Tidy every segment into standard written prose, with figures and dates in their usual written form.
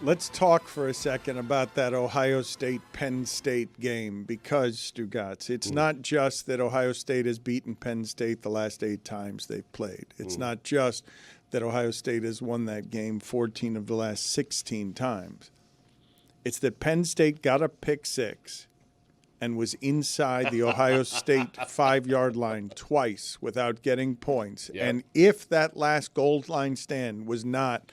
Let's talk for a second about that Ohio State-Penn State game because, Stugotz, it's not just that Ohio State has beaten Penn State the last 8 times they've played. It's not just that Ohio State has won that game 14 of the last 16 times. It's that Penn State got a pick six and was inside the Ohio State 5-yard line twice without getting points. Yep. And if that last goal line stand was not,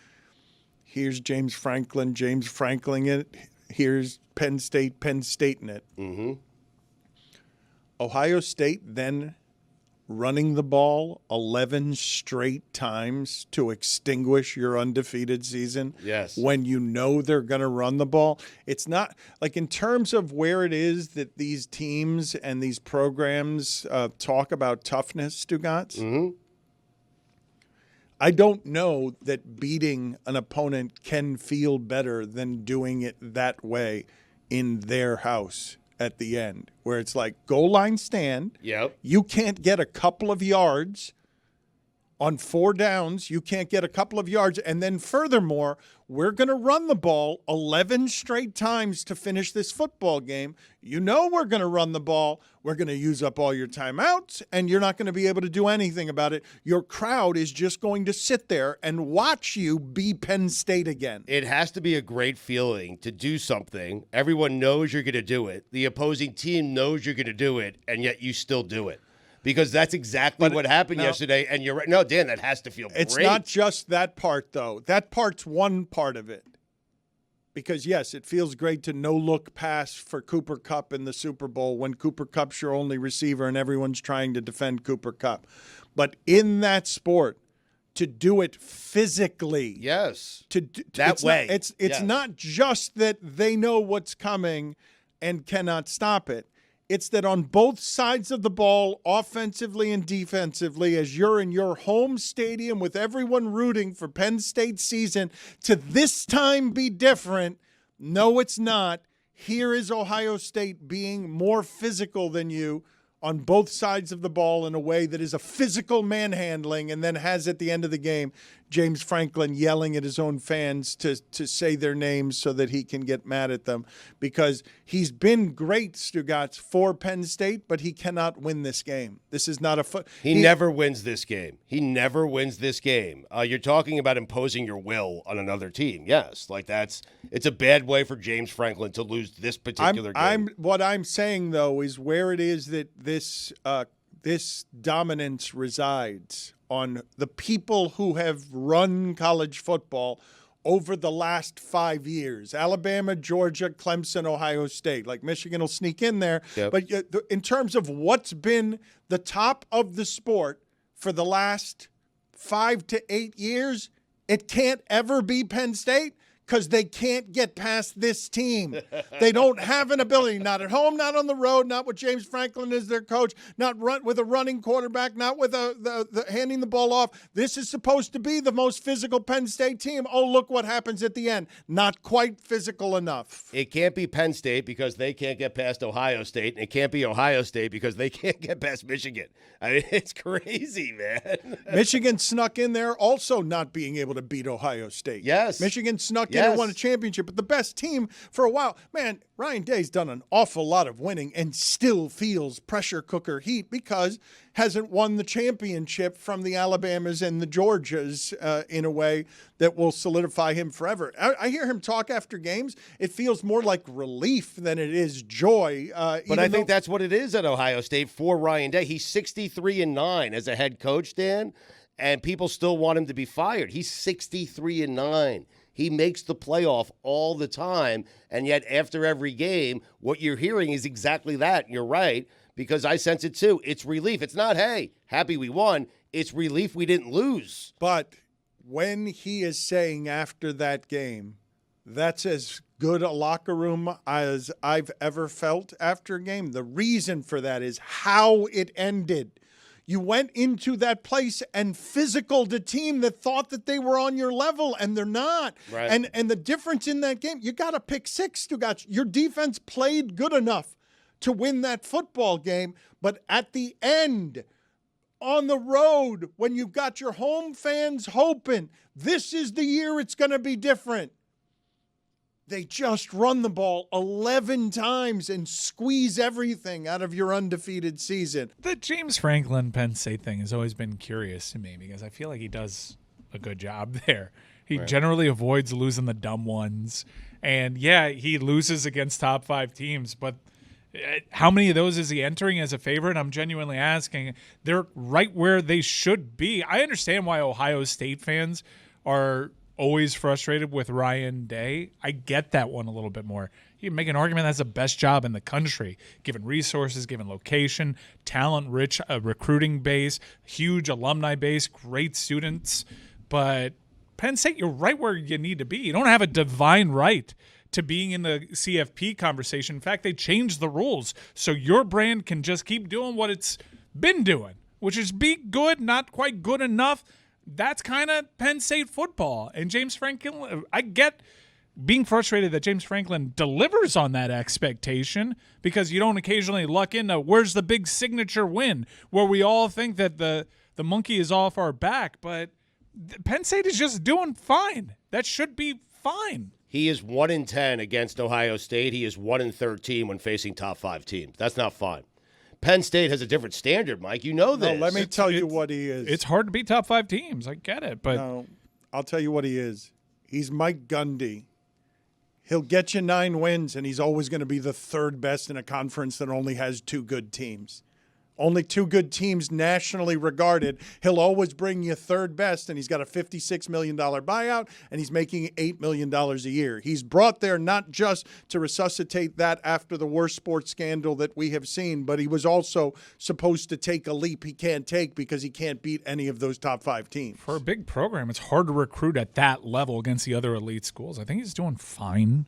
here's James Franklin it, here's Penn Stating it. Mm-hmm. Ohio State then running the ball 11 straight times to extinguish your undefeated season. Yes. When you know they're going to run the ball. It's not like in terms of where it is that these teams and these programs talk about toughness, Stugotz. Mm-hmm. I don't know that beating an opponent can feel better than doing it that way in their house at the end, where it's like goal line stand. Yep. You can't get a couple of yards on 4 downs. You can't get a couple of yards. And then furthermore, we're going to run the ball 11 straight times to finish this football game. You know we're going to run the ball. We're going to use up all your timeouts, and you're not going to be able to do anything about it. Your crowd is just going to sit there and watch you be Penn State again. It has to be a great feeling to do something. Everyone knows you're going to do it. The opposing team knows you're going to do it, and yet you still do it. Because that's exactly what happened yesterday, and you're right. No, Dan, that has to feel great. It's not just that part, though. That part's one part of it. Because, yes, it feels great to no-look pass for Cooper Kupp in the Super Bowl when Cooper Kupp's your only receiver and everyone's trying to defend Cooper Kupp. But in that sport, to do it physically. Yes. It's not just that they know what's coming and cannot stop it. It's that on both sides of the ball, offensively and defensively, as you're in your home stadium with everyone rooting for Penn State's season to this time be different. No, it's not. Here is Ohio State being more physical than you on both sides of the ball in a way that is a physical manhandling, and then has at the end of the game James Franklin yelling at his own fans to say their names so that he can get mad at them, because he's been great, Stugotz, for Penn State, but he cannot win this game. This is not a He never wins this game. He never wins this game. You're talking about imposing your will on another team. Yes, it's a bad way for James Franklin to lose this particular game. What I'm saying, though, is where it is that this dominance resides on the people who have run college football over the last 5 years. Alabama, Georgia, Clemson, Ohio State. Like Michigan will sneak in there. Yep. But in terms of what's been the top of the sport for the last 5 to 8 years, it can't ever be Penn State, because they can't get past this team. They don't have an ability, not at home, not on the road, not with James Franklin as their coach, not with a running quarterback, not with the handing the ball off. This is supposed to be the most physical Penn State team. Oh, look what happens at the end. Not quite physical enough. It can't be Penn State because they can't get past Ohio State, and it can't be Ohio State because they can't get past Michigan. I mean, it's crazy, man. Michigan snuck in there also not being able to beat Ohio State. Yes. Michigan snuck in and won a championship, but the best team for a while. Man, Ryan Day's done an awful lot of winning and still feels pressure cooker heat because hasn't won the championship from the Alabamas and the Georgias in a way that will solidify him forever. I hear him talk after games. It feels more like relief than it is joy. But I think that's what it is at Ohio State for Ryan Day. He's 63-9 as a head coach, Dan, and people still want him to be fired. He's 63-9. He makes the playoff all the time, and yet after every game, what you're hearing is exactly that. You're right, because I sense it too. It's relief. It's not, hey, happy we won. It's relief we didn't lose. But when he is saying after that game, that's as good a locker room as I've ever felt after a game, the reason for that is how it ended. You went into that place and physicaled a team that thought that they were on your level, and they're not. Right. And the difference in that game, you got to pick six, Stugotz. Your defense played good enough to win that football game, but at the end, on the road, when you've got your home fans hoping, this is the year it's going to be different. They just run the ball 11 times and squeeze everything out of your undefeated season. The James Franklin Penn State thing has always been curious to me because I feel like he does a good job there. He generally avoids losing the dumb ones. And, yeah, he loses against top 5 teams, but how many of those is he entering as a favorite? I'm genuinely asking. They're right where they should be. I understand why Ohio State fans are always frustrated with Ryan Day. I get that one a little bit more. You can make an argument that's the best job in the country, given resources, given location, talent-rich recruiting base, huge alumni base, great students. But Penn State, you're right where you need to be. You don't have a divine right to being in the CFP conversation. In fact, they changed the rules so your brand can just keep doing what it's been doing, which is be good, not quite good enough. That's kind of Penn State football. And James Franklin, I get being frustrated that James Franklin delivers on that expectation because you don't occasionally luck into where's the big signature win where we all think that the monkey is off our back. But Penn State is just doing fine. That should be fine. He is 1-10 against Ohio State. He is 1-13 when facing top 5 teams. That's not fine. Penn State has a different standard, Mike. You know this. No, let me tell you what he is. It's hard to beat top 5 teams. I get it. But no, I'll tell you what he is. He's Mike Gundy. He'll get you 9 wins, and he's always going to be the 3rd best in a conference that only has 2 good teams. Only 2 good teams nationally regarded. He'll always bring you 3rd best, and he's got a $56 million buyout, and he's making $8 million a year. He's brought there not just to resuscitate that after the worst sports scandal that we have seen, but he was also supposed to take a leap he can't take because he can't beat any of those top 5 teams. For a big program, it's hard to recruit at that level against the other elite schools. I think he's doing fine.